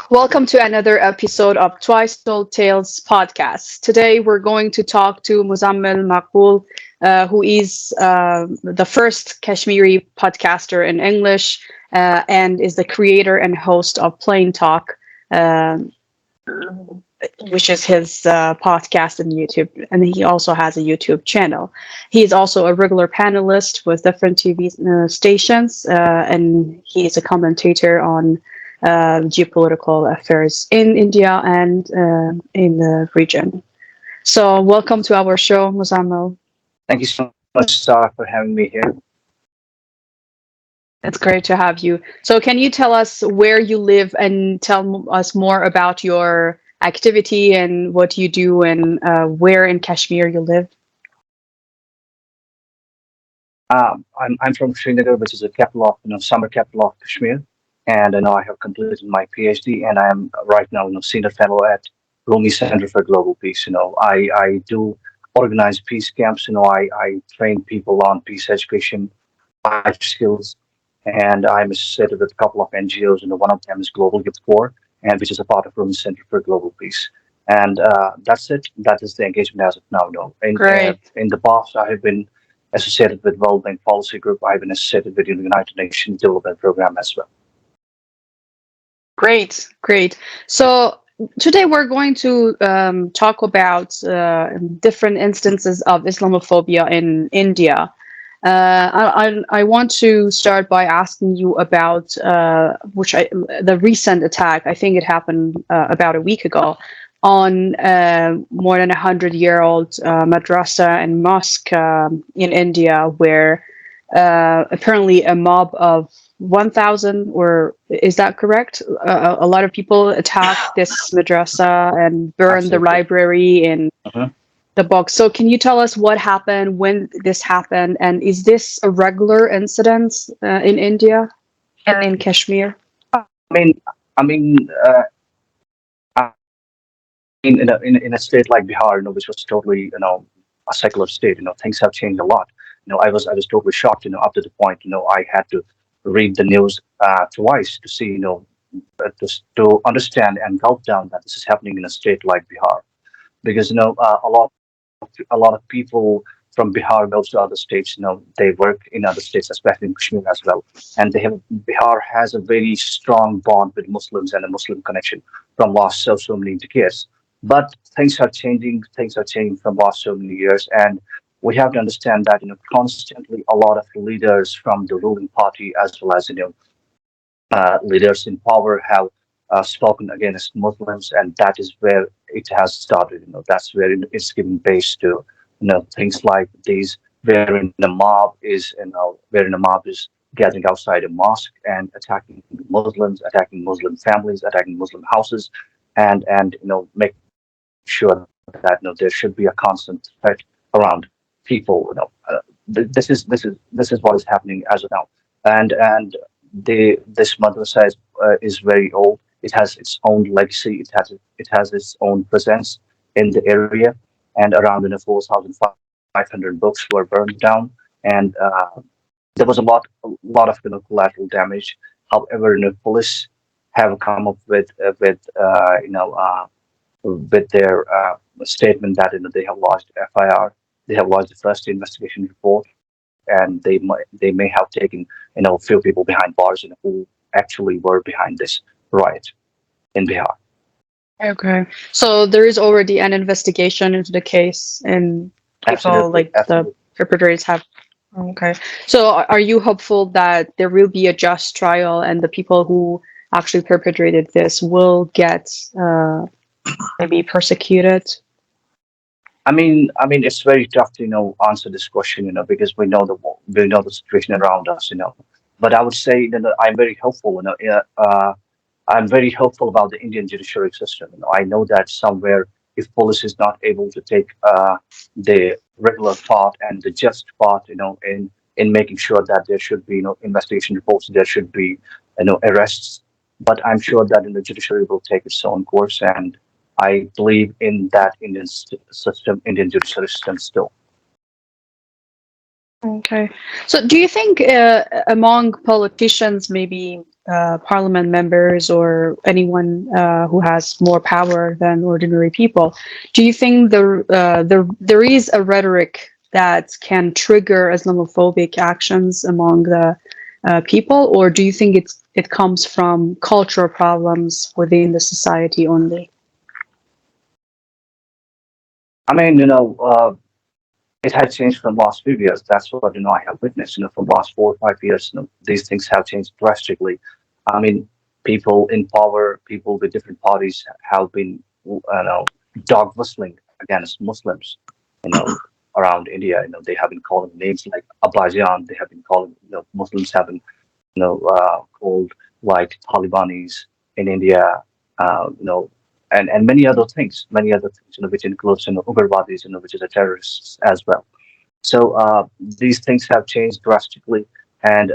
Welcome to another episode of Twice Told Tales podcast. Today we're going to talk to Muzamil Maqbool, who is the first Kashmiri podcaster in English and is the creator and host of Plain Talk, uh, which is his podcast and YouTube. And he also has a YouTube channel. He is also a regular panelist with different TV stations, and he is a commentator on geopolitical affairs in India and in the region. So, welcome to our show, Muzamil. Thank you so much, Sarah, for having me here. It's great to have you. So, can you tell us where you live and tell us more about your activity and what you do and where in Kashmir you live? I'm from Srinagar, which is the capital of summer capital of Kashmir, and I have completed my PhD, and I am right now senior fellow at Rumi Center for Global Peace. I do organize peace camps. I train people on peace education, life skills, and I'm associated with a couple of NGOs. One of them is Global Youth Corps, and which is a part of Rumi Center for Global Peace. And that's it. That is the engagement as of now. No, Great. in the past, I have been associated with World Bank Policy Group. I've been associated with the United Nations Development Program as well. Great, great. So today we're going to talk about different instances of Islamophobia in India. I want to start by asking you about the recent attack. I think it happened about a week ago on more than 100-year-old madrasa and mosque in India, where apparently a mob of 1,000, or is that correct? A lot of people attacked this madrasa and burned the Absolutely. library and Mhm. the books. So can you tell us what happened, when this happened, and is this a regular incident in India and in Kashmir? I mean, I mean, I in a state like Bihar, which was totally, a secular state, things have changed a lot. I was totally shocked, up to the point, I had to read the news twice to see, to understand and gulp down that this is happening in a state like Bihar, because a lot of people from Bihar goes to other states. They work in other states, especially in Kashmir as well. And Bihar has a very strong bond with Muslims and a Muslim connection from last so many decades. But things are changing. Things are changing from last so many years, and we have to understand that constantly a lot of leaders from the ruling party as well as leaders in power have spoken against Muslims, and that is where it has started. That's where it's given base to things like these, wherein a mob is gathering outside a mosque and attacking Muslims, attacking Muslim families, attacking Muslim houses, and make sure that there should be a constant threat around people. This is what is happening as of now, and this madrasa is very old. It has its own legacy. It has its own presence in the area, and around 4,500 books were burned down, and there was a lot of collateral damage. However, police have come up with their statement that they have lodged FIR. They have lodged the first investigation report, and they may have taken a few people behind bars who actually were behind this riot in Bihar. Okay. So there is already an investigation into the case, and people like the Absolutely. perpetrators have. Okay. So are you hopeful that there will be a just trial and the people who actually perpetrated this will get maybe persecuted? I mean, it's very tough to answer this question, because we know the situation around us. But I would say that I'm very hopeful. I'm very hopeful about the Indian judiciary system. I know that somewhere, if police is not able to take the regular part and the just part, in making sure that there should be investigation reports, there should be arrests. But I'm sure that the judiciary will take its own course, and I believe in that Indian judiciary system still. Okay. So, do you think among politicians, maybe parliament members or anyone who has more power than ordinary people, do you think there is a rhetoric that can trigger Islamophobic actions among the people, or do you think it comes from cultural problems within the society only? I mean, it had changed from last few years. That's what I have witnessed. From last 4 or 5 years, these things have changed drastically. I mean, people in power, people with different parties have been, dog whistling against Muslims. You know, around India, they have been calling names like Abajan. They have been calling, Muslims have been, called like Talibanis in India. And many other things, which includes, Ugrabadis, which is a terrorists as well. So these things have changed drastically, and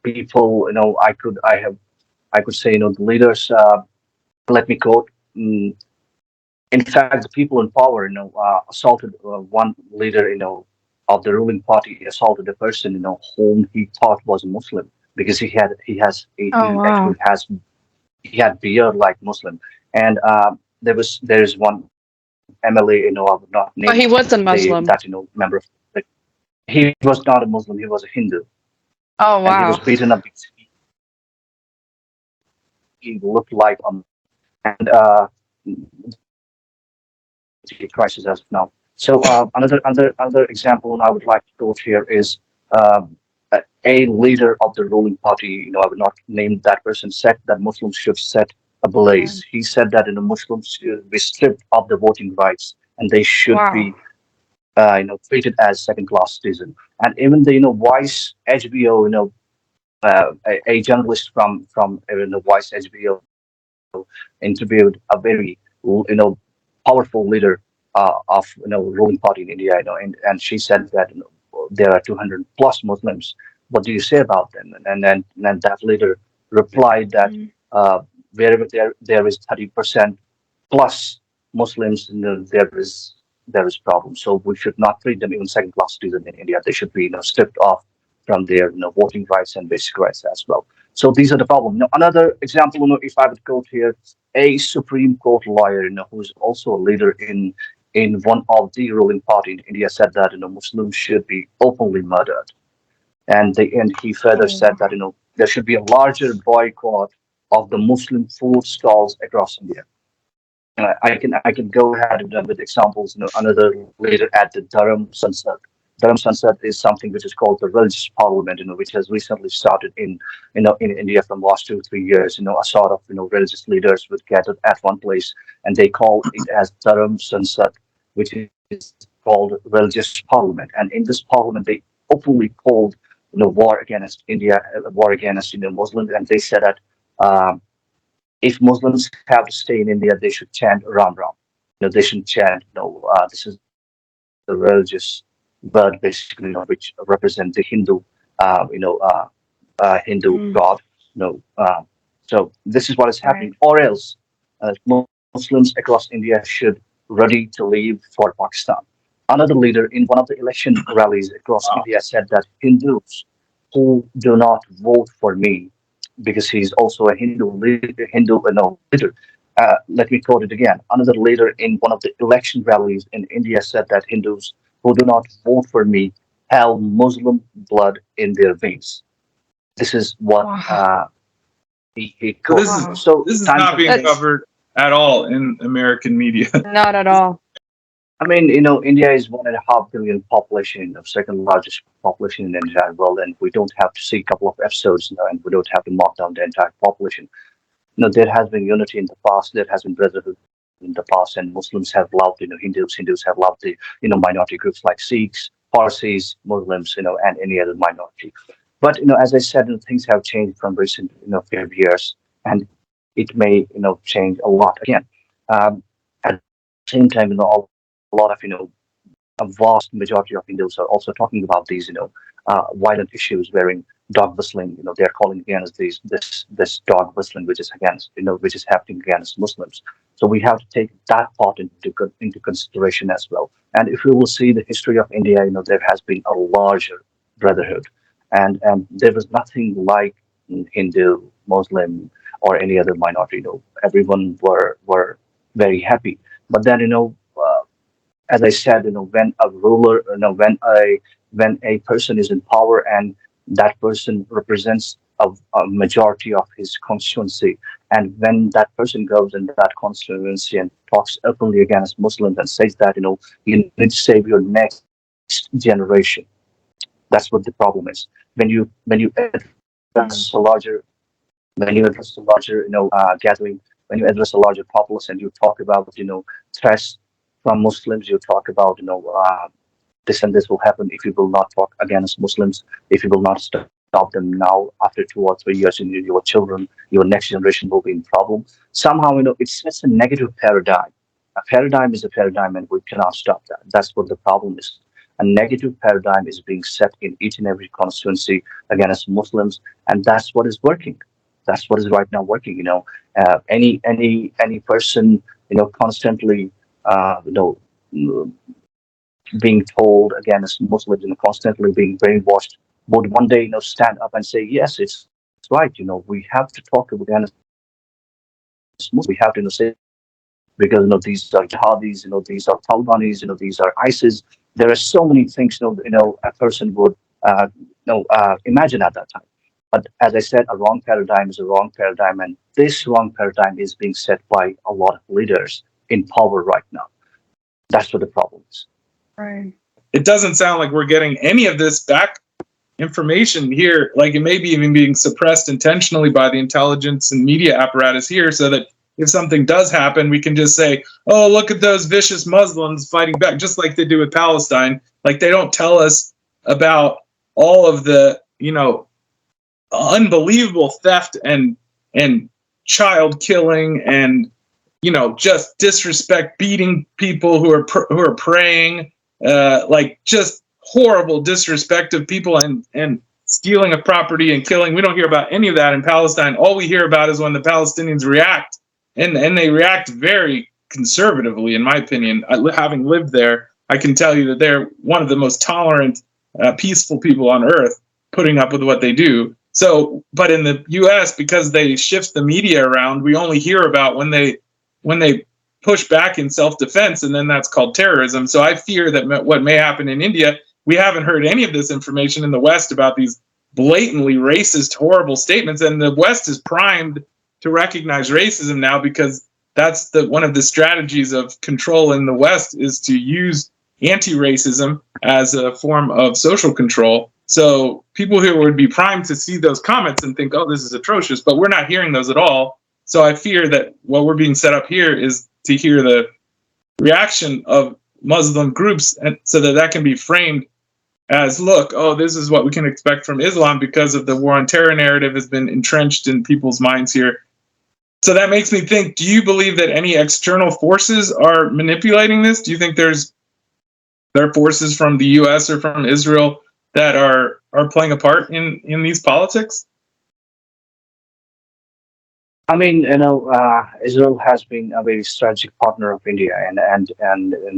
people, I could say, the leaders. Let me quote. In fact, the people in power, assaulted one leader, of the ruling party, assaulted a person, whom he thought was a Muslim because Oh he wow! actually he had beard like Muslim, and there is one MLA, I would not name Oh, he wasn't that, Muslim. member of. He was not a Muslim. He was a Hindu, Oh and he was wow! beaten up because he looked like a Muslim. And crisis as of now. So another example I would like to quote here is a leader of the ruling party. I would not name that person. Said that Muslims should set ablaze. He said that Muslims should be stripped of the voting rights and they should Wow. be treated as second class citizen. And even the Vice HBO, a journalist from the Vice HBO interviewed a very powerful leader of ruling party in India, and she said that there are 200 plus Muslims. What do you say about them? And then that leader replied that Mm. uh, wherever there is 30% plus Muslims, there is problem. So we should not treat them even second class citizens in India. They should be stripped off from their voting rights and basic rights as well. So these are the problem. Another example, if I would quote here, a Supreme Court lawyer, who's also a leader in one of the ruling party in India, said that Muslims should be openly murdered, and he further Oh, said that there should be a larger boycott of the Muslim food stalls across India. I can go ahead with examples. Another leader at the Durham Sunset. Durham Sunset is something which is called the religious parliament, which has recently started in India from last 2 3 years. A sort of religious leaders would gather at one place, and they call it as Durham Sunset, which is called religious parliament. And in this parliament, they openly called war against India, war against Muslims, and they said that. If Muslims have to stay in India, they should chant Ram Ram. They should chant, this is the religious word, basically, which represent the Hindu, Hindu mm, god. So this is what is happening. right. Or else, Muslims across India should ready to leave for Pakistan. Another leader in one of the election rallies across India said that Hindus who do not vote for me because he's also a Hindu leader. Let me quote it again. Another leader in one of the election rallies in India said that Hindus who do not vote for me have Muslim blood in their veins. This is what Wow. he But quoted. Wow. So this is time not can being change. That's covered at all in American media. not at all. I mean, India is 1.5 billion population, of second largest population in the entire world, and we don't have to see a couple of episodes, and we don't have to mark down the entire population. There has been unity in the past, there has been brotherhood in the past, and Muslims have loved, Hindus have loved the, minority groups like Sikhs, Parsis, Muslims, and any other minority. But, as I said, things have changed from recent, few years, and it may, change a lot again. At the same time, a lot of, a vast majority of Hindus are also talking about these, violent issues wherein dog whistling. They're calling against this dog whistling, which is against, which is happening against Muslims. So we have to take that part into consideration as well. And if we will see the history of India, there has been a larger brotherhood, and there was nothing like Hindu, Muslim, or any other minority. Everyone were very happy. But then, as I said, when a ruler, when a person is in power and that person represents a majority of his constituency, and when that person goes in that constituency and talks openly against Muslims and says that you need to save your next generation, that's what the problem is. When you address a larger when you address a larger gathering, when you address a larger populace, and you talk about threats from Muslims, you talk about this and this will happen if you will not talk against Muslims, if you will not stop them now. After 2 or 3 years, your children, your next generation will be in problem. Somehow, it's a negative paradigm. A paradigm is a paradigm, and we cannot stop that. That's what the problem is. A negative paradigm is being set in each and every constituency against Muslims, and that's what is working. That's what is right now working. Any person, constantly, being told against Muslims, constantly being brainwashed, would one day, stand up and say, yes, it's right. We have to talk against Muslims. We have to, say, because these are jihadis, these are Talibanis, these are ISIS. There are so many things, a person would, imagine at that time. But as I said, a wrong paradigm is a wrong paradigm, and this wrong paradigm is being set by a lot of leaders in power right now. That's what the problem is. Right. It doesn't sound like we're getting any of this back information here. Like, it may be even being suppressed intentionally by the intelligence and media apparatus here, so that if something does happen, we can just say, oh, look at those vicious Muslims fighting back, just like they do with Palestine. Like, they don't tell us about all of the, unbelievable theft and child killing and just disrespect, beating people who are praying, like just horrible disrespect of people and stealing of property and killing. We don't hear about any of that in Palestine. All we hear about is when the Palestinians react, and they react very conservatively, in my opinion. Having lived there, I can tell you that they're one of the most tolerant, peaceful people on earth, putting up with what they do. So, but in the U.S., because they shift the media around, we only hear about when they push back in self-defense, and then that's called terrorism. So I fear that what may happen in India, we haven't heard any of this information in the West about these blatantly racist, horrible statements, and the West is primed to recognize racism now, because that's one of the strategies of control in the West, is to use anti-racism as a form of social control. So people here would be primed to see those comments and think, oh, this is atrocious, but we're not hearing those at all. So I fear that what we're being set up here is to hear the reaction of Muslim groups, and so that can be framed as, look, oh, this is what we can expect from Islam because of the war on terror narrative has been entrenched in people's minds here. So that makes me think, do you believe that any external forces are manipulating this? Do you think there are forces from the U.S. or from Israel that are playing a part in these politics? I mean, Israel has been a very strategic partner of India, and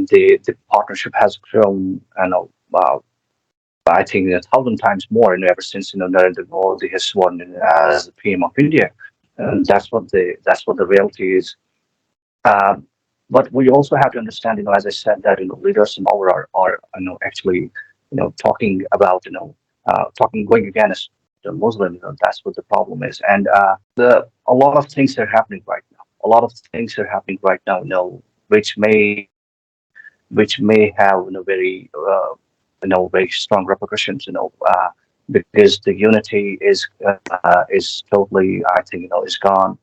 the partnership has grown, I think 1,000 times more, ever since Narendra Modi has sworn in as the PM of India, and that's what the reality is. But we also have to understand, as I said, that leaders in power are actually talking about going against the Muslim. That's what the problem is, and a lot of things are happening right now. A lot of things are happening right now, which may have very strong repercussions. Because the unity is totally, I think, is gone,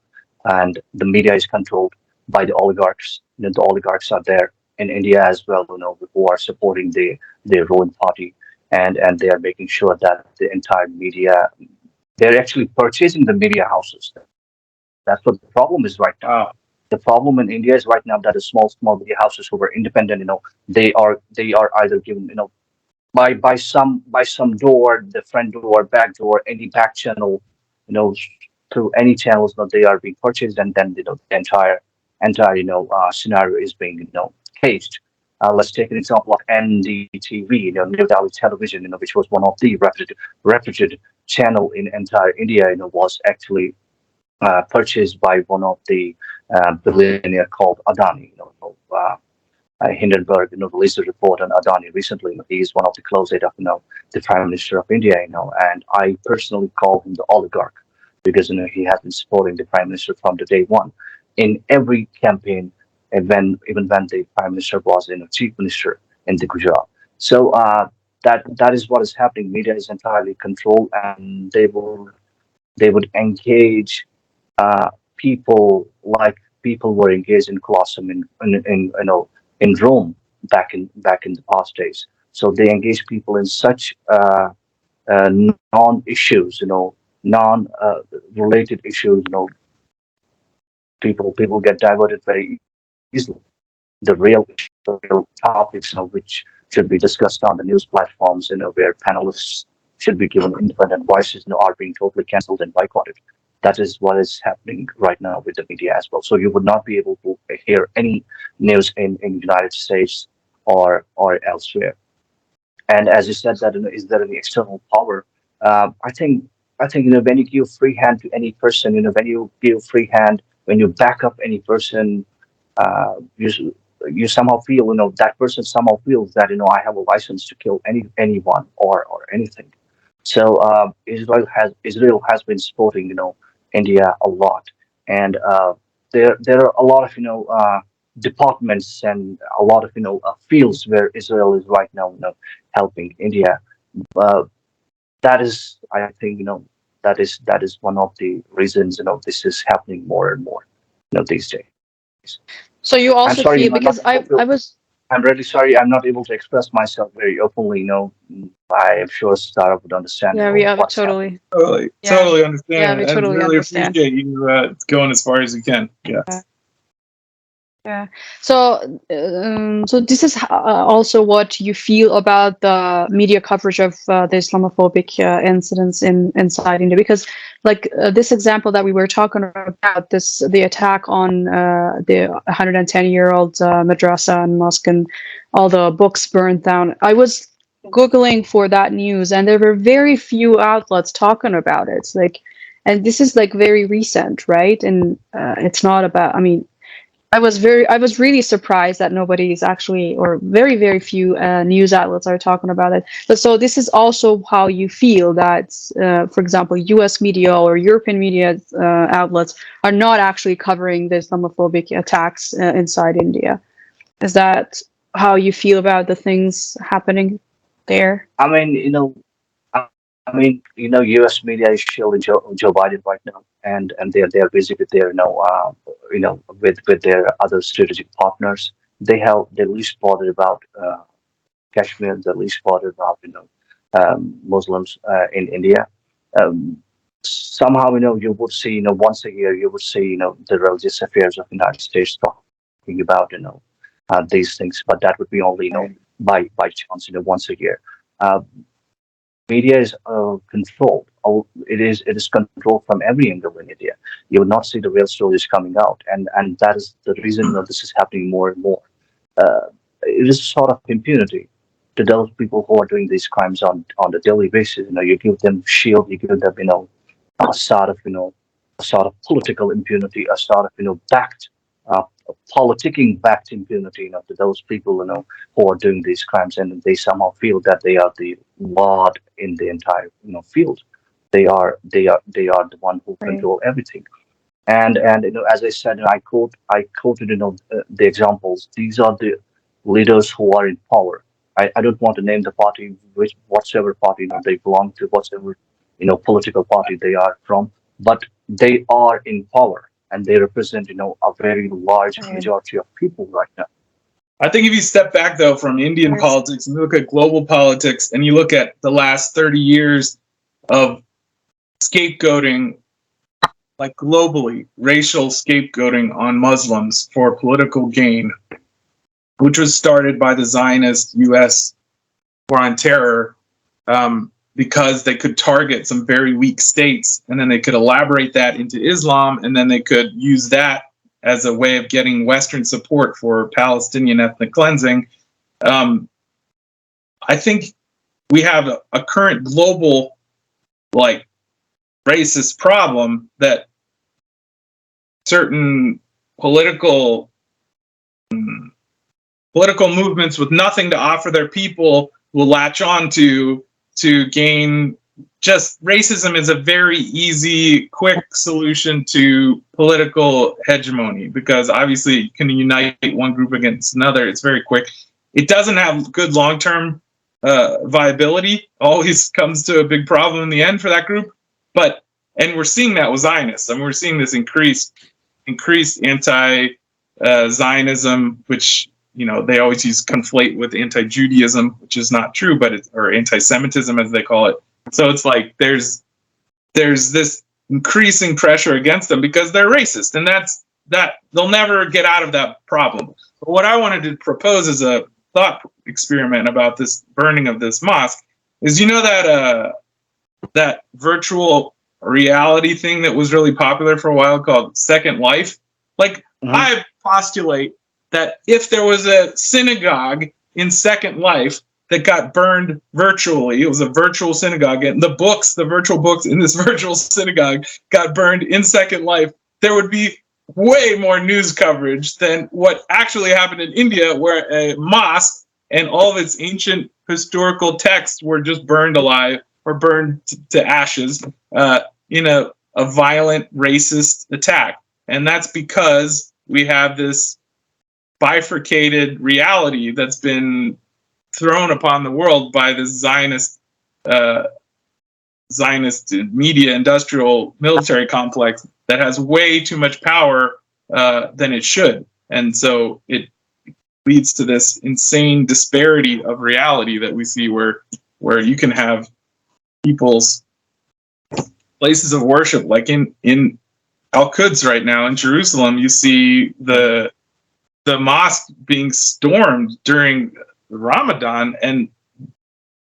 and the media is controlled by the oligarchs. The oligarchs are there in India as well, who are supporting the ruling party, and they are making sure that the entire media, they're actually purchasing the media houses. That's what the problem is right now. The problem in India is right now that the small media houses who were independent, they are either given, by some door, the front door, back door, any back channel, you know, through any channels that they are being purchased, and then the entire scenario is being caged. Let's take an example of NDTV, New Delhi Television, which was one of the reputed channel in entire India, was actually purchased by one of the billionaire called Adani. Hindenburg, released a report on Adani recently. He is one of the close aide of, the Prime Minister of India, and I personally call him the oligarch because, he has been supporting the Prime Minister from the day one in every campaign, and even when the Prime Minister was, Chief Minister in the Gujarat. So that is what is happening. Media is entirely controlled, and they would engage people like people were engaged in Colosseum in Rome back in the past days. So they engage people in such non-issues, non-related issues. People get diverted very easily. The real topics, which should be discussed on the news platforms, where panelists should be given independent voices, are being totally cancelled and boycotted. That is what is happening right now with the media as well. So you would not be able to hear any news in United States or elsewhere. And as you said, that is there any external power? I think when you give free hand to any person, when you give free hand, when you back up any person, you somehow feel, that person somehow feels that, I have a license to kill anyone or anything. So Israel has been supporting, India a lot, and there are a lot of departments and a lot of fields where Israel is right now, helping India. Uh, that is, I think, that is one of the reasons, this is happening more and more, these days. So you I'm also sorry, feel, I'm not because able to. I was, I'm really sorry. I'm not able to express myself very openly. I am sure Sarah would understand, yeah, we what's happening. totally, Totally, yeah, totally yeah, understand, we and totally really understand. appreciate you going as far as you can. Yeah. Yeah. So this is also what you feel about the media coverage of the Islamophobic incidents inside India, because, like, this example that we were talking about, the attack on the 110-year-old madrasa and mosque, and all the books burned down. I was googling for that news, and there were very few outlets talking about it. Like, and this is like very recent, right? And it's not about. I mean, I was really surprised that nobody is actually, or very, very few news outlets are talking about it. But so this is also how you feel that, for example, U.S. media or European media outlets are not actually covering the Islamophobic attacks inside India. Is that how you feel about the things happening there? I mean, U.S. media is shielding Joe Biden right now, and they are busy with their, with their other strategic partners. They're least bothered about Kashmir. They're least bothered about Muslims in India. Um, Somehow, you would see, once a year, you would see, the religious affairs of the United States talking about, these things, but that would be only, Right. by chance, once a year. Uh, Media is controlled. It is controlled from every angle in India. You will not see the real stories coming out, and that is the reason this is happening more and more. Uh, it is a sort of impunity to those people who are doing these crimes on a daily basis. You give them shield, you give them a sort of a sort of political impunity, a sort of backed uh, politicking backed impunity, to those people who are doing these crimes, and they somehow feel that they are the lord in the entire field. They are the one who Right. control everything. And as I said, and I quoted the examples. These are the leaders who are in power. I don't want to name the party, which whatsoever party they belong to, whatever political party they are from, but they are in power, and they represent a very large Right. majority of people right now. I think if you step back though from Indian Right. politics and you look at global politics and you look at the last 30 years of scapegoating, like globally, racial scapegoating on Muslims for political gain, which was started by the Zionist US war on terror, because they could target some very weak states, and then they could elaborate that into Islam, and then they could use that as a way of getting Western support for Palestinian ethnic cleansing. I think we have a current global, like, racist problem that certain political movements with nothing to offer their people will latch on to gain. Just racism is a very easy, quick solution to political hegemony, because obviously you can unite one group against another. It's very quick. It doesn't have good long-term viability. Always comes to a big problem in the end for that group. And we're seeing that with Zionists. I mean, we're seeing this increased anti-Zionism, which, you know, they always conflate with anti-Judaism, which is not true, or anti-Semitism as they call it. So it's like there's this increasing pressure against them because they're racist, and that they'll never get out of that problem. But what I wanted to propose as a thought experiment about this burning of this mosque is, you know, that virtual reality thing that was really popular for a while called Second Life? Like, I postulate that if there was a synagogue in Second Life that got burned virtually, it was a virtual synagogue, and the virtual books in this virtual synagogue got burned in Second Life, there would be way more news coverage than what actually happened in India, where a mosque and all of its ancient historical texts were just burned alive or burned to ashes in a violent racist attack. And that's because we have this bifurcated reality that's been thrown upon the world by this Zionist media industrial military complex that has way too much power than it should. And so it leads to this insane disparity of reality that we see, where you can have people's places of worship, like in Al-Quds right now in Jerusalem, you see the mosque being stormed during Ramadan, and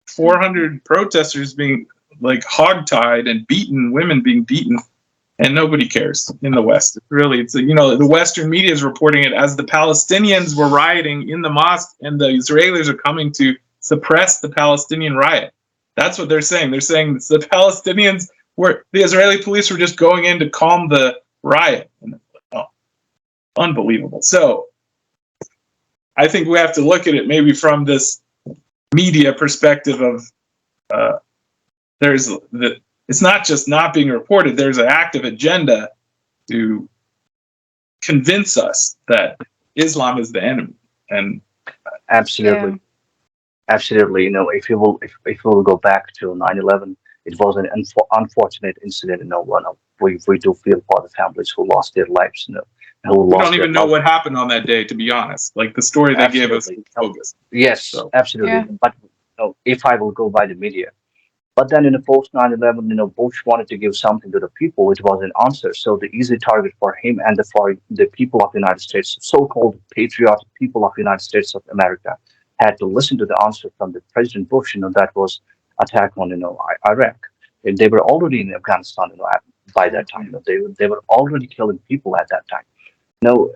400 protesters being, like, hogtied and beaten, women being beaten, and nobody cares in the West. It's you know, the Western media is reporting it as the Palestinians were rioting in the mosque, and the Israelis are coming to suppress the Palestinian riot. That's what they're saying. They're saying the Palestinians the Israeli police were just going in to calm the riot. Oh, unbelievable. So I think we have to look at it maybe from this media perspective of it's not just not being reported. There's an active agenda to convince us that Islam is the enemy. And Absolutely. Yeah. Absolutely. You know, if you will go back to 9/11, it was an unfortunate incident. You know, we do feel for the families who lost their lives. You know, who we lost don't even their know what happened on that day, to be honest. Like, the story they gave us was bogus. Yes, So, absolutely. Yeah. But, you know, if I will go by the media, but then in the post 9/11, you know, Bush wanted to give something to the people. It was an answer. So the easy target for him and for the people of the United States, so-called patriotic people of the United States of America, had to listen to the answer from the President Bush. You know, that was attack on, you know, Iraq. And they were already in Afghanistan, you know, by that time. You know, they were already killing people at that time. You know,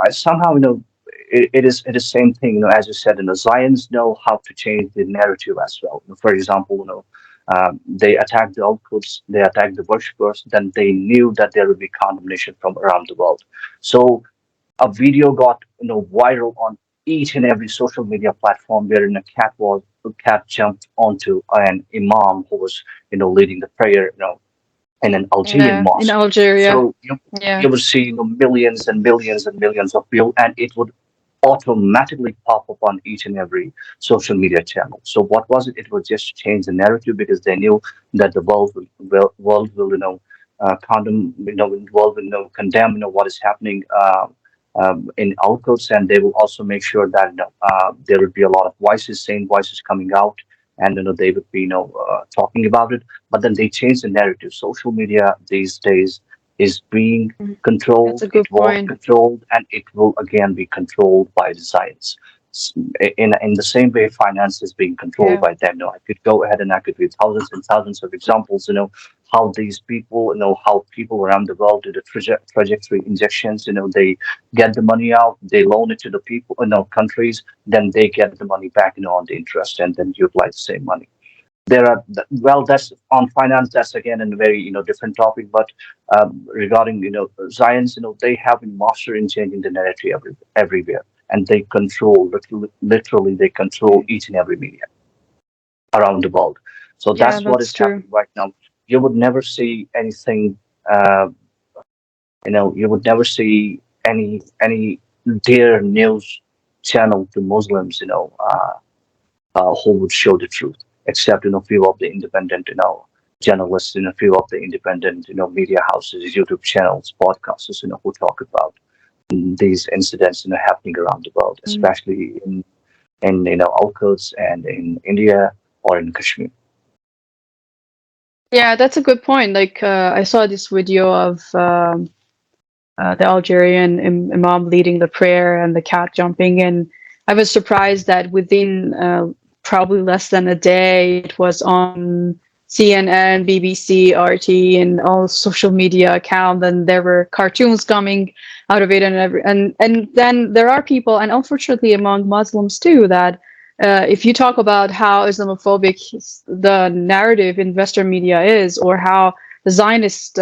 I somehow, you know, it is same thing. You know, as you said, you know, Zions know how to change the narrative as well. For example, you know, they attacked the Al-Quds, they attacked the worshippers. Then they knew that there would be condemnation from around the world. So a video got, you know, viral on each and every social media platform, wherein a cat jumped onto an imam who was, you know, leading the prayer, you know, in an Algerian In mosque. Algeria. So Yeah. you would see, you know, millions and millions and millions of views, and it would automatically pop up on each and every social media channel. So what was it? It would just change the narrative, because they knew that the world will, you know, condemn, you know, world will, you know, condemn, you know, what is happening in Al-Quds, and they will also make sure that, you know, there would be a lot of sane voices coming out, and, you know, they would be, you know, talking about it. But then they changed the narrative. Social media these days is being That's controlled. a good It was point. controlled, and it will again be controlled by the science. in the same way finance is being controlled Yeah. by them. I could go ahead and I could give thousands and thousands of examples. How these people, how people around the world do the trajectory injections. They get the money out, they loan it to the people, countries, then they get the money back, on the interest, and then utilize the same money. There are well, that's on finance. That's again a very different topic. But regarding Zions, they have been master in changing the narrative everywhere, and they control literally they control each and every media around the world. So Yeah, that's what that's is true. happening right now. You would never see anything. Uh, you would never see any dare news channel to Muslims. Who would show the truth, except few of the independent journalists, a few of the independent media houses, YouTube channels, podcasters, who talk about these incidents happening around the world, Mm. especially in Al-Quds and in India or in Kashmir. Yeah, that's a good point. Like, I saw this video of the Algerian imam leading the prayer and the cat jumping, and I was surprised that within probably less than a day, it was on CNN, BBC, RT, and all social media accounts, and there were cartoons coming out of it, and then there are people, and unfortunately among Muslims too, that if you talk about how Islamophobic the narrative in Western media is, or how the Zionists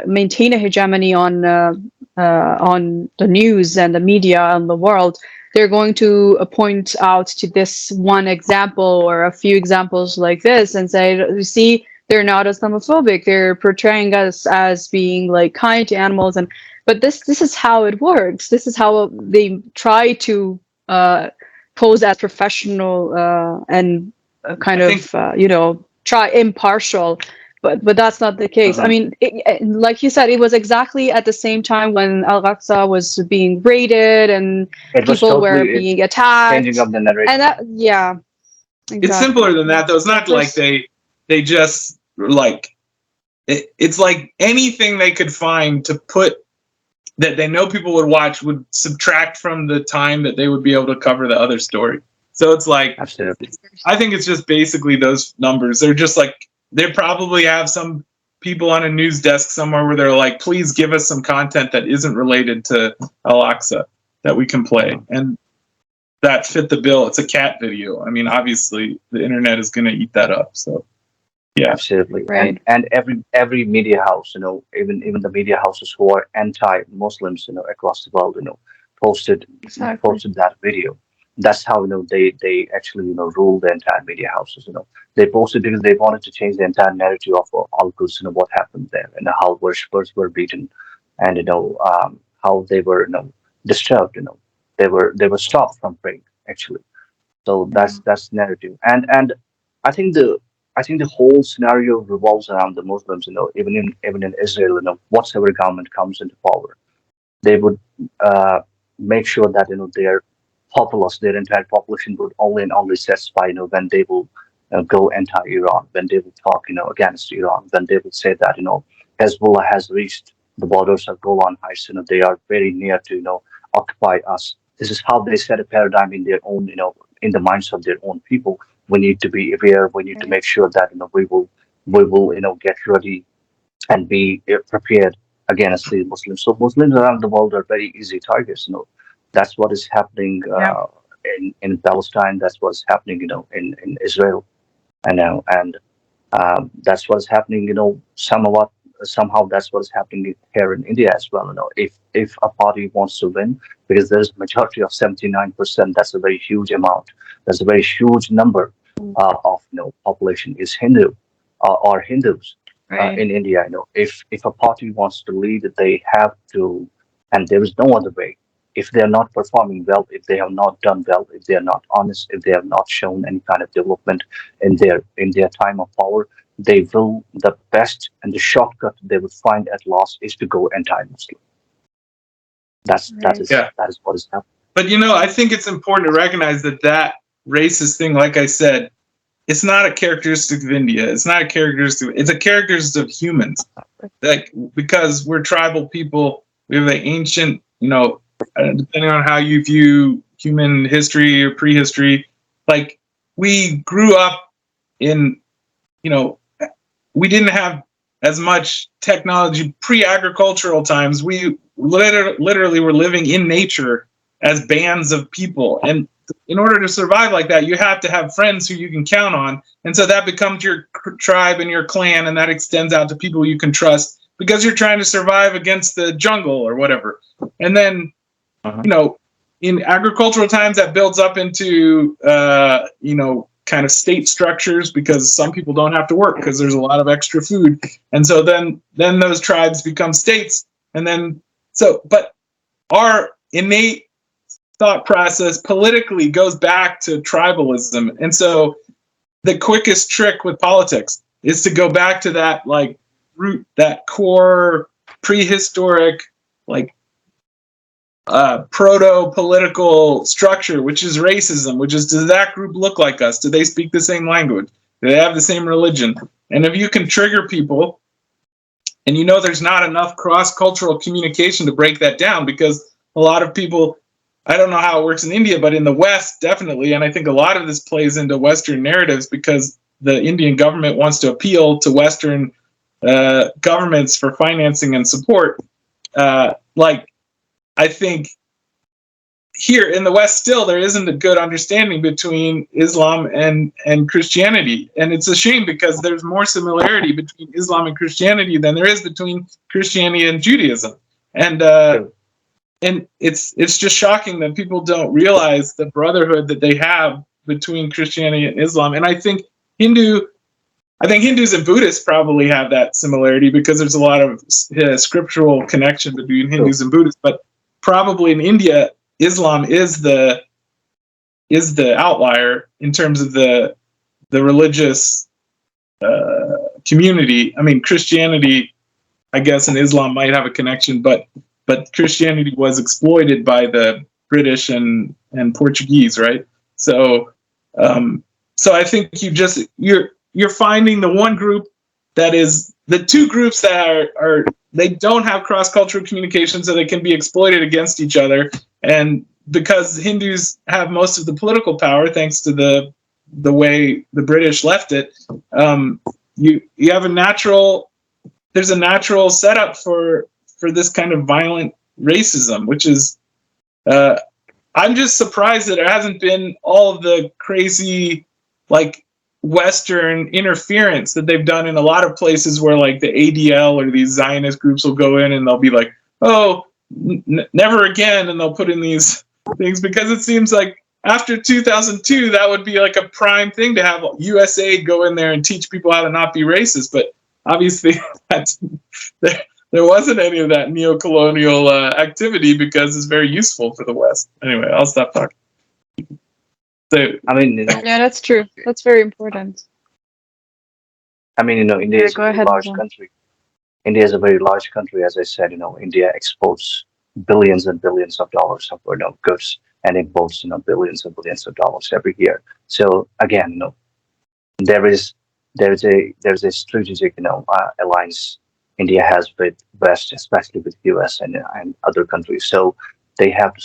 maintain a hegemony on the news and the media and the world, they're going to point out to this one example or a few examples like this and say, you see, they're not Islamophobic. They're portraying us as being like kind to animals, but this is how it works. This is how they try to pose as professional and kind I of think try impartial, but that's not the case. I mean, like you said, it was exactly at the same time when Al-Aqsa was being raided and It was people were totally being attacked, changing of the narrative. and that, yeah, it's exactly. simpler than that, though. It's not like they just like it's like anything they could find to put that they know people would watch would subtract from the time that they would be able to cover the other story. So it's like, Absolutely. I think it's just basically those numbers. They're just like, they probably have some people on a news desk somewhere where they're like, please give us some content that isn't related to Al-Aqsa that we can play. And that fit the bill. It's a cat video. I mean, obviously the internet is going to eat that up. So yeah, Absolutely. Right. And every media house, even the media houses who are anti-Muslims, across the world, posted Exactly. that video. That's how they actually rule the entire media houses. They posted because they wanted to change the entire narrative of Al-Quds, what happened there, and how worshippers were beaten, and how they were disturbed. They were stopped from praying actually. So that's narrative, and I think the whole scenario revolves around the Muslims. Even in Israel, whatever government comes into power, they would make sure that their populace, their entire population, would only and only satisfy when they will go anti-Iran, when they will talk against Iran, when they will say that Hezbollah has reached the borders of Golan Heights, they are very near to occupy us. This is how they set a paradigm in their own in the minds of their own people. We need to be aware. We need to make sure that we will get ready and be prepared against the Muslims. So Muslims around the world are very easy targets. That's what is happening Yeah. in Palestine. That's what's happening, in Israel. And that's what's happening, somehow that's what's happening here in India as well. If a party wants to win, because there's a majority of 79%, that's a very huge amount. That's a very huge number of population is Hindu or Hindus Right. in India. If a party wants to lead, they have to, and there is no other way. If they are not performing well, if they have not done well, if they are not honest, if they have not shown any kind of development in their time of power, they will, the best and the shortcut they will find at last is to go anti-Muslim. That is Yeah. that is what is happening. but I think it's important to recognize that racist thing, like I said, it's not a characteristic of India. It's not a characteristic. It's a characteristic of humans. Like, because we're tribal people, we have an ancient, depending on how you view human history or prehistory. Like, we grew up in, we didn't have as much technology pre-agricultural times. We literally were living in nature as bands of people. And in order to survive like that, you have to have friends who you can count on. And so that becomes your tribe and your clan, and that extends out to people you can trust because you're trying to survive against the jungle or whatever. And then, in agricultural times, that builds up into, kind of state structures because some people don't have to work because there's a lot of extra food. And so then those tribes become states. And then, but our innate thought process politically goes back to tribalism. And so the quickest trick with politics is to go back to that like root, that core prehistoric, like proto-political structure, which is racism, which is, does that group look like us? Do they speak the same language? Do they have the same religion? And if you can trigger people, and there's not enough cross-cultural communication to break that down, because a lot of people, I don't know how it works in India, but in the West, definitely, and I think a lot of this plays into Western narratives because the Indian government wants to appeal to Western governments for financing and support. I think here in the West still there isn't a good understanding between Islam and Christianity. And it's a shame because there's more similarity between Islam and Christianity than there is between Christianity and Judaism. And it's just shocking that people don't realize the brotherhood that they have between Christianity and Islam. And I think Hindus and Buddhists probably have that similarity because there's a lot of scriptural connection between Hindus and Buddhists. But probably in India, Islam is the outlier in terms of the religious community. I mean, Christianity, I guess, and Islam might have a connection, but Christianity was exploited by the British and Portuguese, right? So I think you're finding the one group that is the two groups that are they don't have cross-cultural communication, so they can be exploited against each other. And because Hindus have most of the political power, thanks to the way the British left it, you have there's a natural setup for this kind of violent racism, which is, I'm just surprised that there hasn't been all of the crazy, like, Western interference that they've done in a lot of places where like the ADL or these Zionist groups will go in and they'll be like, oh, never again. And they'll put in these things because it seems like after 2002, that would be like a prime thing to have USAID go in there and teach people how to not be racist. But obviously there wasn't any of that neo-colonial activity because it's very useful for the West. Anyway, I'll stop talking. So, I mean, Yeah, that's true. That's very important. I mean, India is go a very ahead, large Muzamil. country. India is a very large country, as I said. India exports billions and billions of dollars of goods and imports billions and billions of dollars every year. So again, there is a strategic alliance India has with West, especially with US and other countries. So they have to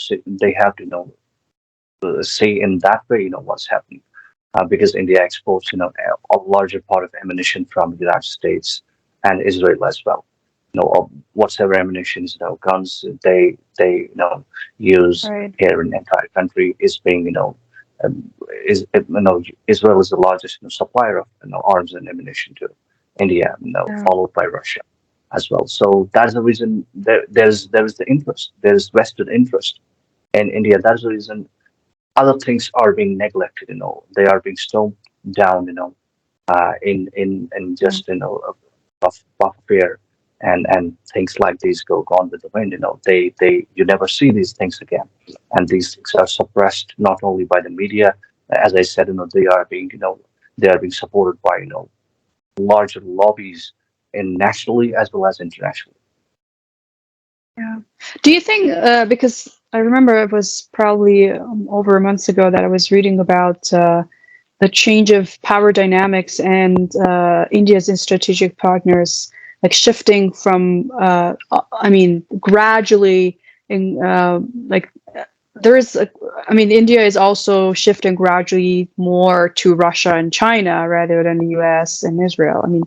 see in that way what's happening, because India exports a larger part of ammunition from the United States and Israel as well. Whatever ammunitions, guns they use Right. here in the entire country is being Israel is the largest supplier of arms and ammunition to India, Yeah. followed by Russia as well. So that's the reason there's the interest. There's vested interest in India. That's the reason other things are being neglected. They are being stoned down. In just of fear, and things like these go gone with the wind. You never see these things again, and these things are suppressed not only by the media, as I said. They are being supported by larger lobbies nationally as well as internationally. Yeah. Do you think, because I remember it was probably over a month ago that I was reading about the change of power dynamics and India's strategic partners, like shifting from, gradually in I mean, India is also shifting gradually more to Russia and China rather than the US and Israel. I mean,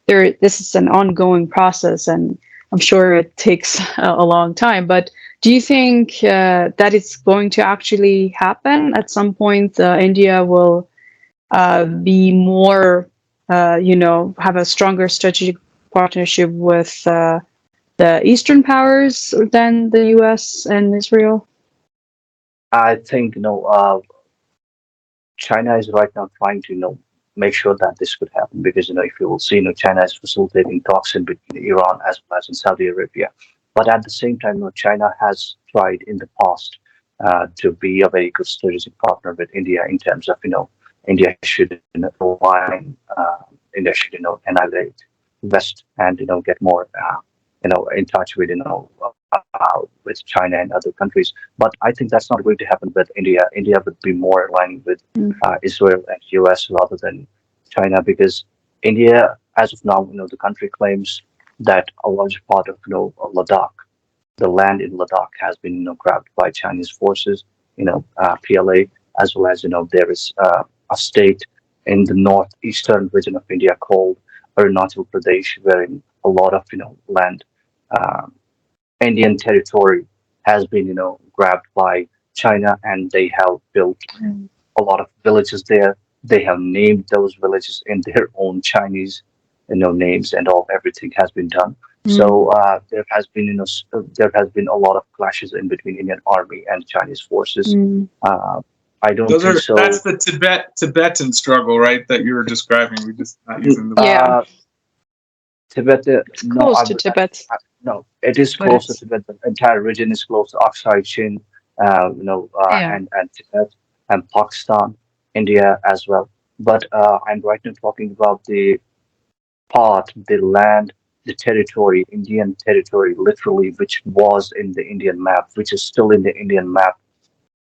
this is an ongoing process, and I'm sure it takes a long time. But do you think that it's going to actually happen at some point? India will be more, have a stronger strategic partnership with the Eastern powers than the US and Israel? I think China is right now trying to make sure that this could happen because if you will see China is facilitating talks in between Iran as well as in Saudi Arabia, but at the same time China has tried in the past to be a very good strategic partner with India in terms of India should align, India should annihilate West and get more in touch with with China and other countries. But I think that's not going to happen with India. India would be more aligned with Israel and US rather than China because India, as of now, the country claims that a large part of Ladakh, the land in Ladakh, has been grabbed by Chinese forces, PLA, as well as there is a state in the northeastern region of India called Arunachal Pradesh, wherein a lot of land. Uh, Indian territory has been, grabbed by China, and they have built a lot of villages there. They have named those villages in their own Chinese, names, and everything has been done. So there has been, there has been a lot of clashes in between Indian army and Chinese forces. I don't think so. That's the Tibetan struggle, right? That you were describing. We're just not using the Yeah. Tibet, Close to Tibet. no, it is But close to it's Tibet. The entire region is close to Aksai Chin, yeah. and Tibet and Pakistan, India as well. But I'm right now talking about the land, the territory, Indian territory, literally, which was in the Indian map, which is still in the Indian map,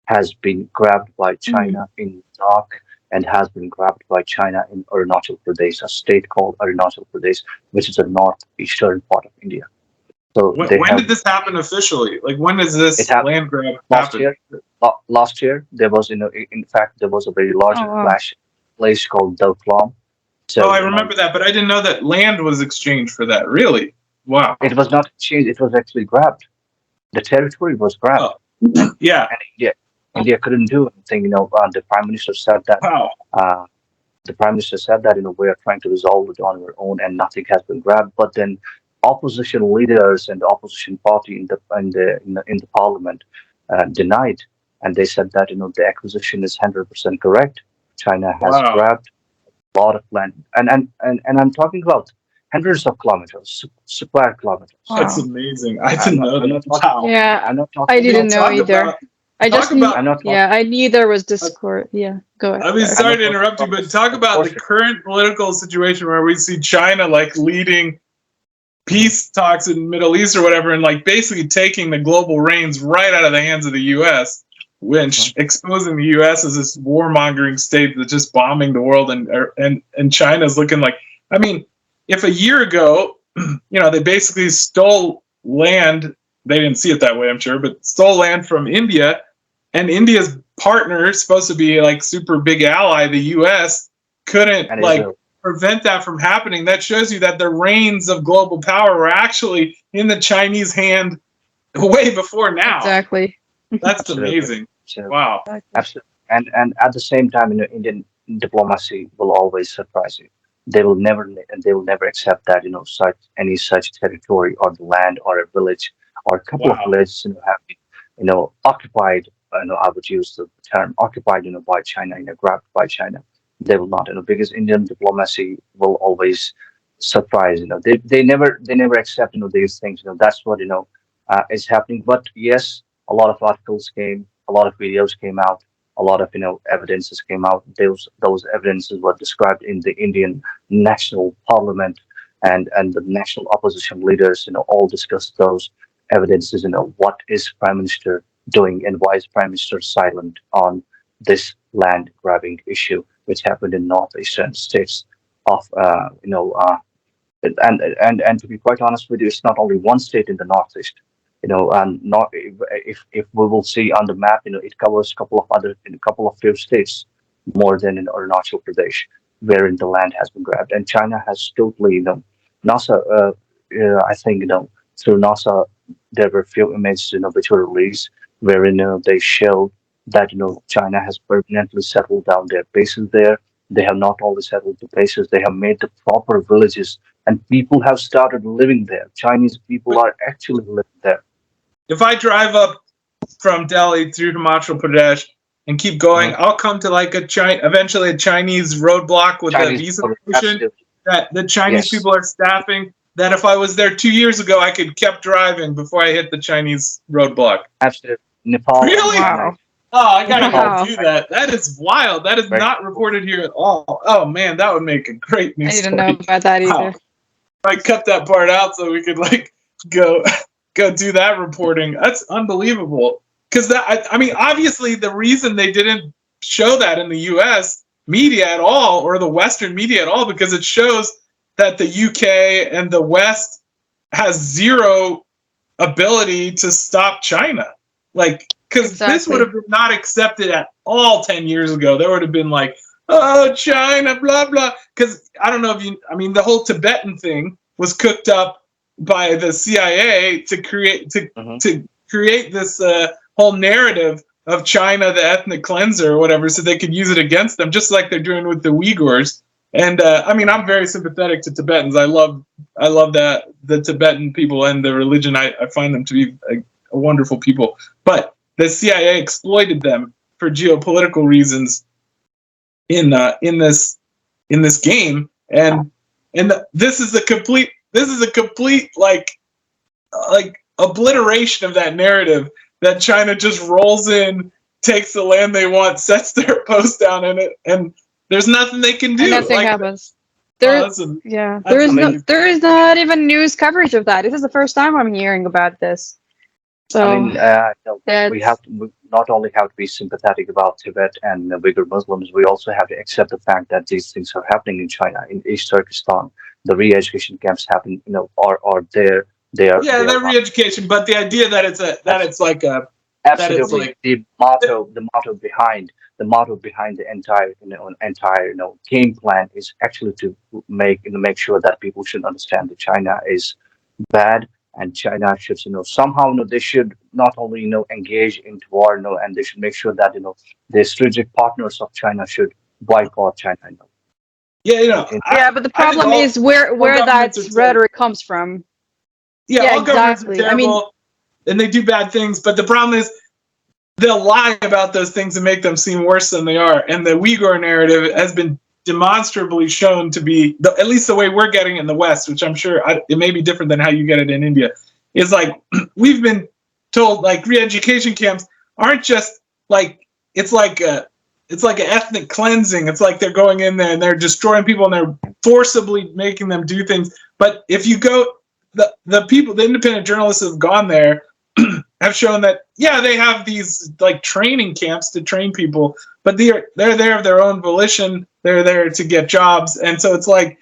has been grabbed by China in Ladakh and has been grabbed by China in Arunachal Pradesh, a state called Arunachal Pradesh, which is the northeastern part of India. So when did this happen officially? Like, when does this land grab last happen? year. Last year, there was, in fact, there was a very large Oh, wow. clash place called Dalklam. So I remember that, but I didn't know that land was exchanged for that. Really? Wow. it was not changed; it was actually grabbed. The territory was grabbed, Oh, yeah. and India couldn't do anything. The prime minister said that. Wow. The prime minister said that we are trying to resolve it on our own, and nothing has been grabbed. But then, opposition leaders and the opposition party in the parliament denied, and they said that the acquisition is 100% correct. China has Wow. grabbed a lot of land, and I'm talking about hundreds of kilometers, square kilometers. That's Wow. amazing. I didn't know that. Wow. Yeah. I'm not talking. I didn't know Talk either. about- I just talk knew. about- I'm not talking. Yeah, I knew there was discord. Yeah, go ahead. I mean, Sorry. sorry to interrupt you, but talk about the current political situation where we see China like leading peace talks in the Middle East or whatever, and like basically taking the global reins right out of the hands of the U.S., which exposing the U.S. as this warmongering state that's just bombing the world, and China's looking like. I mean, if a year ago, they basically stole land. They didn't see it that way, I'm sure, but stole land from India, and India's partner, supposed to be like super big ally, the U.S., couldn't And like Israel. prevent that from happening. That shows you that the reins of global power were actually in the Chinese hand way before now. Exactly. That's Absolutely. amazing. So, Wow. absolutely. And at the same time, Indian diplomacy will always surprise you. They will never accept that such territory or the land or a village or a couple of Wow. villages have been occupied. I would use the term occupied by China, grabbed by China. They will not, because Indian diplomacy will always surprise. They never accept these things. That's what is happening. But yes, a lot of articles came, a lot of videos came out, a lot of evidences came out. Those evidences were described in the Indian National Parliament, and the national opposition leaders all discussed those evidences. What is Prime Minister doing, and why is Prime Minister silent on this land grabbing issue, which happened in northeastern states of and to be quite honest with you, it's not only one state in the northeast. And not if we will see on the map, it covers a couple of other in a couple of few states more than in Arunachal Pradesh, wherein the land has been grabbed, and China has totally, NASA. I think through NASA there were few images which were released wherein they showed that China has permanently settled down their bases there. They have not only settled the bases, they have made the proper villages, and people have started living there. Chinese people are actually living there. If I drive up from Delhi through Himachal Pradesh and keep going, I'll come to like eventually a Chinese roadblock with a visa station that the Chinese people are staffing. That if I was there 2 years ago, I could kept driving before I hit the Chinese roadblock. Absolutely. Nepal. Really? Wow. Oh, I gotta Wow. go do that. That is wild. That is not reported here at all. Oh man, that would make a great news I story. didn't know about that either. Wow. I cut that part out so we could like go do that reporting. That's unbelievable. Because I mean, obviously the reason they didn't show that in the U.S. media at all, or the Western media at all, because it shows that the UK and the West has zero ability to stop China. Like, because this would have been not accepted at all 10 years ago. There would have been like, oh, China, blah, blah. Because I don't know if the whole Tibetan thing was cooked up by the CIA to create this whole narrative of China, the ethnic cleanser or whatever, so they could use it against them, just like they're doing with the Uyghurs. And I'm very sympathetic to Tibetans. I love that the Tibetan people and the religion. I find them to be a wonderful people. But the CIA exploited them for geopolitical reasons in this game, and this is a complete like obliteration of that narrative that China just rolls in, takes the land they want, sets their post down in it, and there's nothing they can do. And nothing happens. There is not even news coverage of that. This is the first time I'm hearing about this. So we not only have to be sympathetic about Tibet and Uyghur Muslims, we also have to accept the fact that these things are happening in China, in East Turkestan. The re-education camps happen, are there. They're re-education, but the idea that it's like a absolutely the motto behind the entire game plan is actually to make sure that people should understand that China is bad, and China should somehow they should not only engage into war, and they should make sure that the strategic partners of China should boycott China. But the problem is where that rhetoric comes from. All governments are terrible, and they do bad things, but the problem is they'll lie about those things and make them seem worse than they are. And the Uyghur narrative has been demonstrably shown to be, at least the way we're getting it in the West, which I'm sure it may be different than how you get it in India, is like we've been told like re-education camps aren't just like it's like an ethnic cleansing. It's like they're going in there and they're destroying people and they're forcibly making them do things. But if you go, the people, the independent journalists have gone there have shown that they have these like training camps to train people, but they're there of their own volition. They're there to get jobs, and so it's like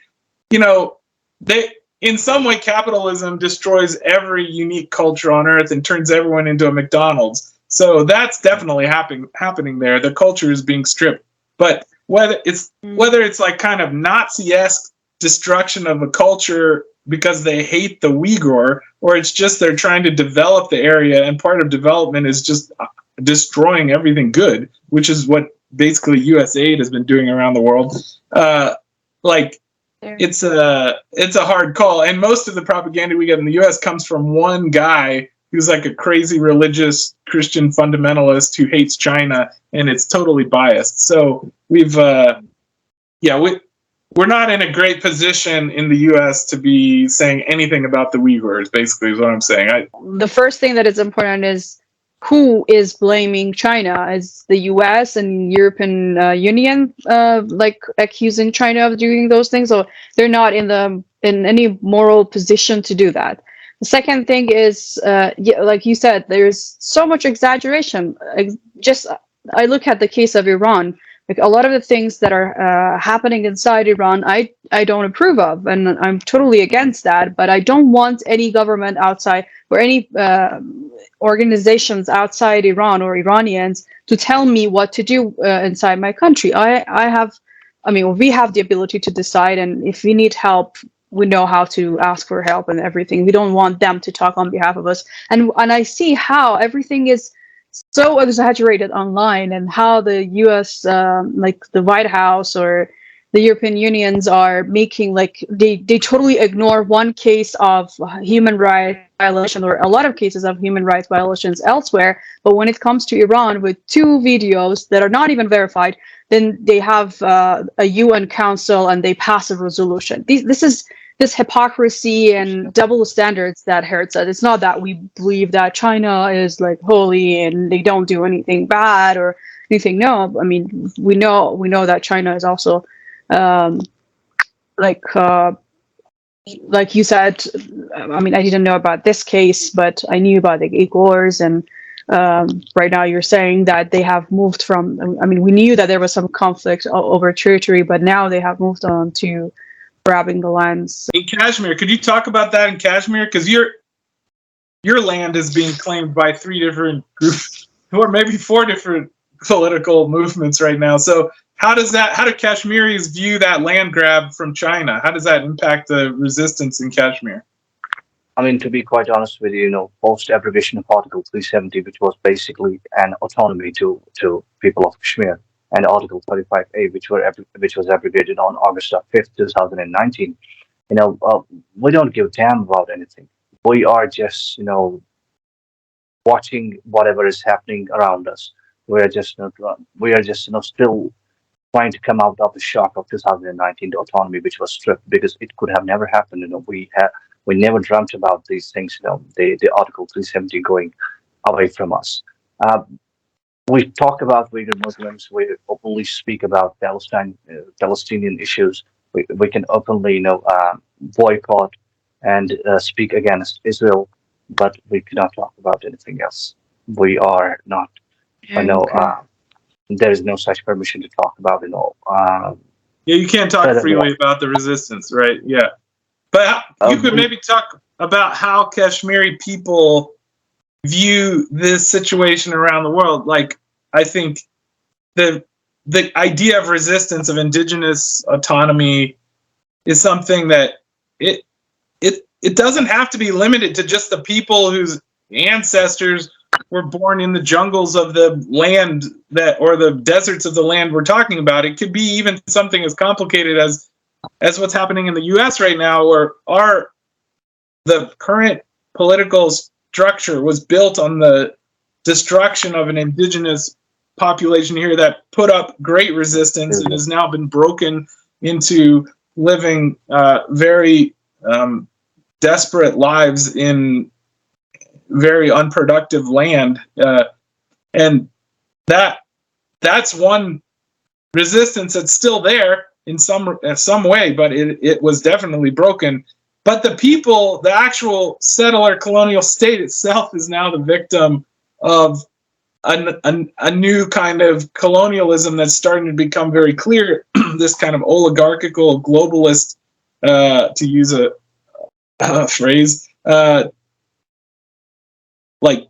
they in some way capitalism destroys every unique culture on earth and turns everyone into a McDonald's. So that's definitely happening there. The culture is being stripped, but whether it's like kind of Nazi-esque destruction of a culture because they hate the Uyghur, or it's just they're trying to develop the area, and part of development is just destroying everything good, which is what basically USAID has been doing around the world. It's a hard call, and most of the propaganda we get in the US comes from one guy who's like a crazy religious Christian fundamentalist who hates China, and it's totally biased. So we're not in a great position in the U.S. to be saying anything about the Uyghurs, basically, is what I'm saying. The first thing that is important is who is blaming China? Is the U.S. and European Union like accusing China of doing those things? Or they're not in any moral position to do that. The second thing is, like you said, there's so much exaggeration. I look at the case of Iran. Like a lot of the things that are happening inside Iran, I don't approve of, and I'm totally against that. But I don't want any government outside or any organizations outside Iran or Iranians to tell me what to do inside my country. I mean, we have the ability to decide, and if we need help, we know how to ask for help and everything. We don't want them to talk on behalf of us. And I see how everything is so exaggerated online, and how the U.S. Like the White House or the European Unions are making, like, they totally ignore one case of human rights violation or a lot of cases of human rights violations elsewhere. But when it comes to Iran, with 2 videos that are not even verified, then they have a UN council and they pass a resolution. This is this hypocrisy and double standards that hurts us. It's not that we believe that China is like holy and they don't do anything bad or anything. No, I mean, we know that China is also like you said. I mean, I didn't know about this case, but I knew about the Uyghurs, and right now you're saying that they have moved from. I mean, we knew that there was some conflict over territory, but now they have moved on to grabbing the lands. In Kashmir, could you talk about that in Kashmir? Because your land is being claimed by 3 different groups, or maybe 4 different political movements right now. So how do Kashmiris view that land grab from China? How does that impact the resistance in Kashmir? I mean, to be quite honest with you, post abrogation of Article 370, which was basically an autonomy to people of Kashmir, and Article 35A, which was abrogated on August 5th, 2019. We don't give a damn about anything. We are just, watching whatever is happening around us. We are just still trying to come out of the shock of 2019, the autonomy which was stripped, because it could have never happened. We never dreamt about these things. The Article 370 going away from us. We talk about Uyghur Muslims. We openly speak about Palestinian issues. We can openly, boycott and speak against Israel, but we cannot talk about anything else. We are not. There is no such permission to talk about. Yeah, you can't talk freely about the resistance, right? Yeah, but you could maybe talk about how Kashmiri people view this situation around the world. Like, I think the idea of resistance, of indigenous autonomy, is something that it doesn't have to be limited to just the people whose ancestors were born in the jungles of the land or the deserts of the land we're talking about. It could be even something as complicated as what's happening in the U.S. right now, where the current political structure was built on the destruction of an indigenous population here that put up great resistance and has now been broken into living very desperate lives in very unproductive land, and that's one resistance that's still there in some way, but it was definitely broken. But the people, the actual settler colonial state itself, is now the victim of a new kind of colonialism that's starting to become very clear. This kind of oligarchical globalist, to use a phrase, like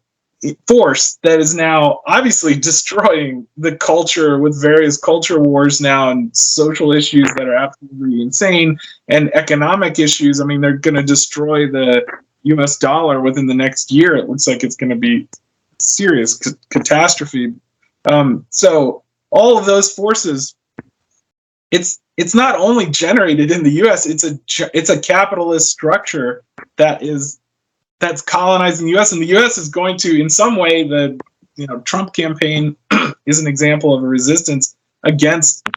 force that is now obviously destroying the culture with various culture wars now, and social issues that are absolutely insane, and economic issues. I mean, they're going to destroy the US dollar within the next year. It looks like it's going to be serious catastrophe. So all of those forces, it's not only generated in the US, it's a capitalist structure that's colonizing the US, and the US is going to, in some way, the Trump campaign is an example of a resistance against.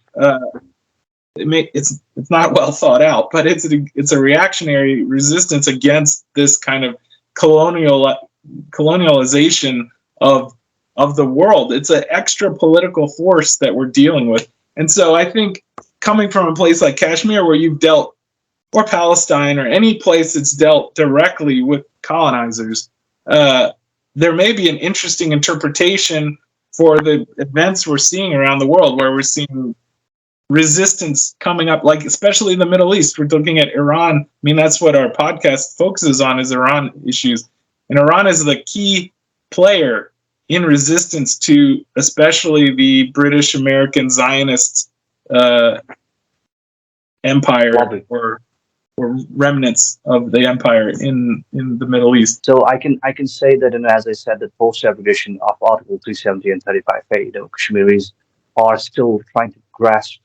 It's not well thought out, but it's a reactionary resistance against this kind of colonialization of the world. It's an extra political force that we're dealing with, and so I think coming from a place like Kashmir, where you've dealt, or Palestine, or any place that's dealt directly with colonizers, there may be an interesting interpretation for the events we're seeing around the world, where we're seeing resistance coming up, like especially in the Middle East. We're looking at Iran. I mean, that's what our podcast focuses on, is Iran issues. And Iran is the key player in resistance to especially the British American Zionist empire, or remnants of the empire in the Middle East. So I can say that, as I said, that post-abrogation of Article 370 and 35A, Kashmiris are still trying to grasp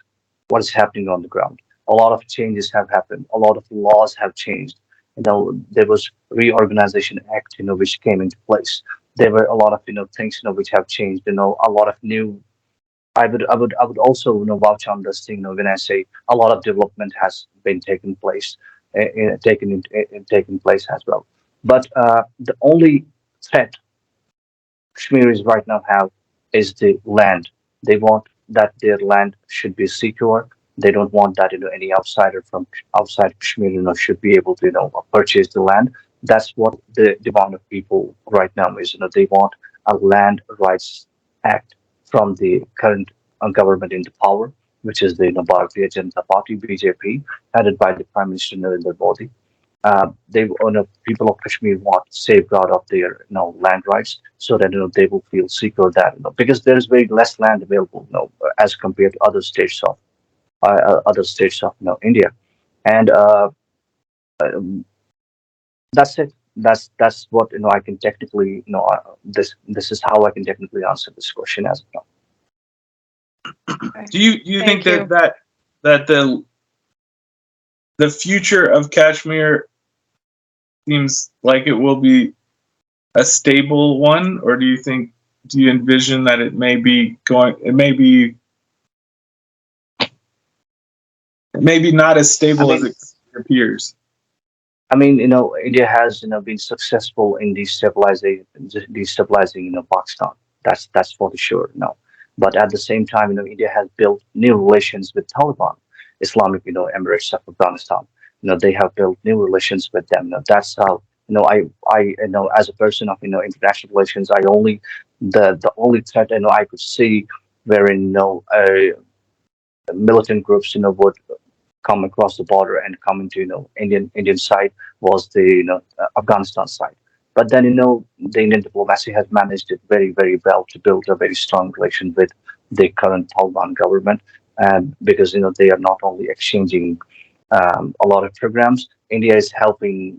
what is happening on the ground. A lot of changes have happened. A lot of laws have changed. There was Reorganization Act, which came into place. There were a lot of things which have changed. A lot of new. I would also vouch on this thing. When I say a lot of development has been taken place, taken place as well. But the only threat Kashmiris right now have is the land. They want that their land should be secure. They don't want that any outsider from outside Kashmir should be able to purchase the land. That's what the demand of people right now is. They want a land rights act from the current government into power, which is the Bharatiya Janata Party (BJP), headed by the Prime Minister Narendra Modi. People of Kashmir want safeguard of their land rights, so that they will feel secure that because there is very less land available as compared to other states of India, and that's it. That's what I can technically this is how I can technically answer this question as of now. Do you think that the future of Kashmir seems like it will be a stable one, or do you envision that it may be not as stable as it appears? I mean, India has been successful in destabilizing Pakistan. That's for sure. But at the same time, India has built new relations with Taliban, Islamic, Emirates of Afghanistan. They have built new relations with them. That's how I as a person of international relations, the only threat I could see wherein militant groups would come across the border and come into Indian side was the Afghanistan side. But then the Indian diplomacy has managed it very, very well to build a very strong relation with the current Taliban government, and because they are not only exchanging a lot of programs, India is helping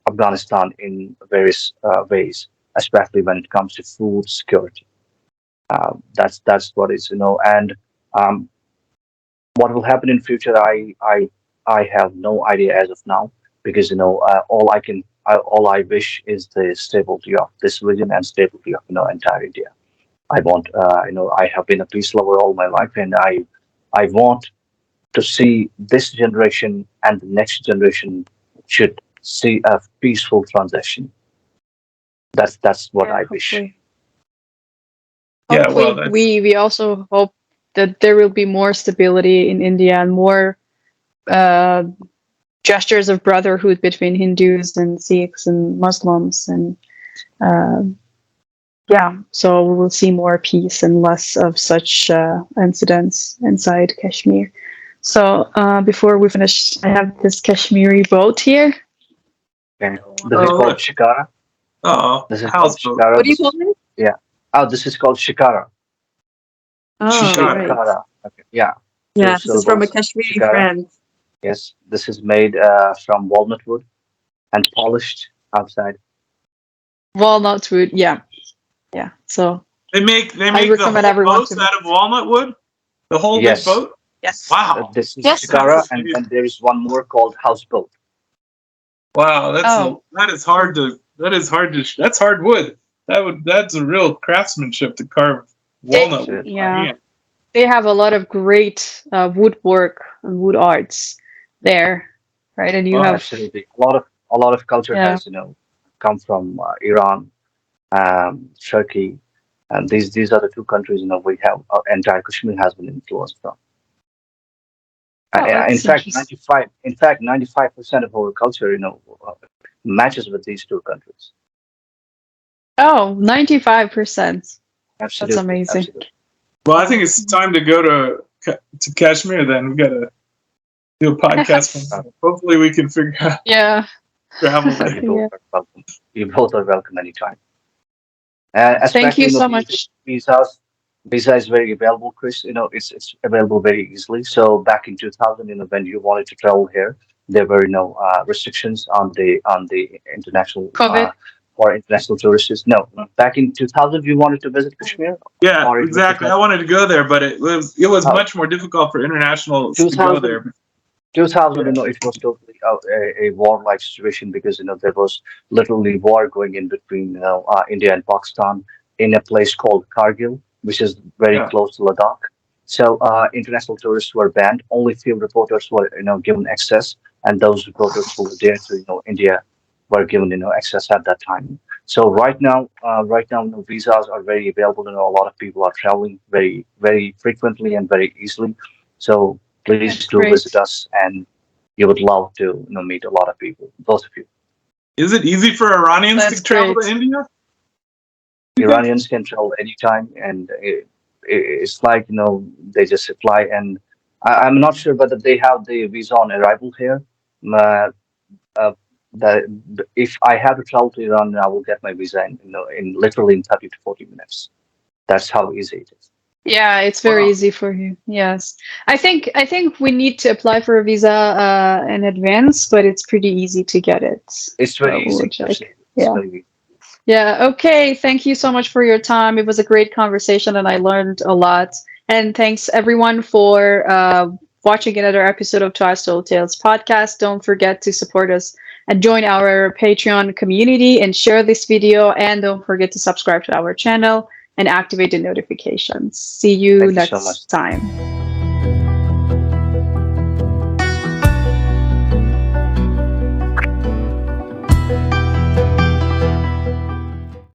Afghanistan in various ways, especially when it comes to food security. That's what is and what will happen in future, I have no idea as of now, because all I wish is the stability of this region and stability of entire India. I want I have been a peace lover all my life, and I want to see this generation and the next generation should see a peaceful transition. That's what I wish. Hopefully, we also hope that there will be more stability in India and more gestures of brotherhood between Hindus and Sikhs and Muslims, and so we will see more peace and less of such incidents inside Kashmir. So before we finish, I have this Kashmiri boat here. Okay. This is called Shikara. This is called Shikara. What do you call it? Yeah. Oh, this is called Shikara. Oh, Shikara. right. Okay. Yeah. Yeah, this is from a Kashmiri friend. Yes, this is made from walnut wood and polished outside. Walnut wood, yeah. So they make the whole boats out of walnut wood. The whole big boat. Yes. Wow. This is Shikara, and there is one more called houseboat. Wow, that's hard wood. That's a real craftsmanship to carve walnut wood. Yeah. They have a lot of great woodwork and wood arts there, right? And you have absolutely a lot of culture has come from Iran, Turkey, and these are the two countries we have entire Kashmir has been influenced from. In fact, 95% of our culture matches with these two countries. Oh, 95%. Absolutely. amazing. Absolutely. Well, I think it's time to go to Kashmir. Then we got to do a podcast. From hopefully, we can figure out Yeah. travel. You both are welcome. You both are welcome anytime. Thank Especially, you so visa, much. visas. Visa is very available, Chris. It's available very easily. So back in 2000, when you wanted to travel here, there were no restrictions on the international COVID. for international tourists. No, back in 2000, you wanted to visit Kashmir, Yeah, or it was exactly. I wanted to go there, but it was much more difficult for internationals to go 2000. there. 2000, it was totally a war-like situation because there was literally war going in between India and Pakistan in a place called Kargil, which is very Yeah. close to Ladakh. So international tourists were banned. Only few reporters were given access, and those reporters who were there to India were given access at that time. So right now, visas are very available. A lot of people are traveling very very frequently and very easily. So please That's do visit great. us, and you would love to meet a lot of people, both of you. Is it easy for Iranians That's to travel great. to India? Iranians can travel anytime, and it's like they just apply, and I'm not sure whether they have the visa on arrival here. Uh, uh, that if I have to travel to Iran, I will get my visa in literally in 30 to 40 minutes. That's how easy it is. Yeah, it's very Wow. easy for you. Yes. I think we need to apply for a visa in advance, but it's pretty easy to get it. It's very So we'll easy. check. Absolutely. It's Yeah. very easy. Yeah. Okay. Thank you so much for your time. It was a great conversation and I learned a lot. And thanks everyone for watching another episode of Twice Told Tales podcast. Don't forget to support us and join our Patreon community and share this video. And don't forget to subscribe to our channel and activate the notifications. See you Thank you so much. next time.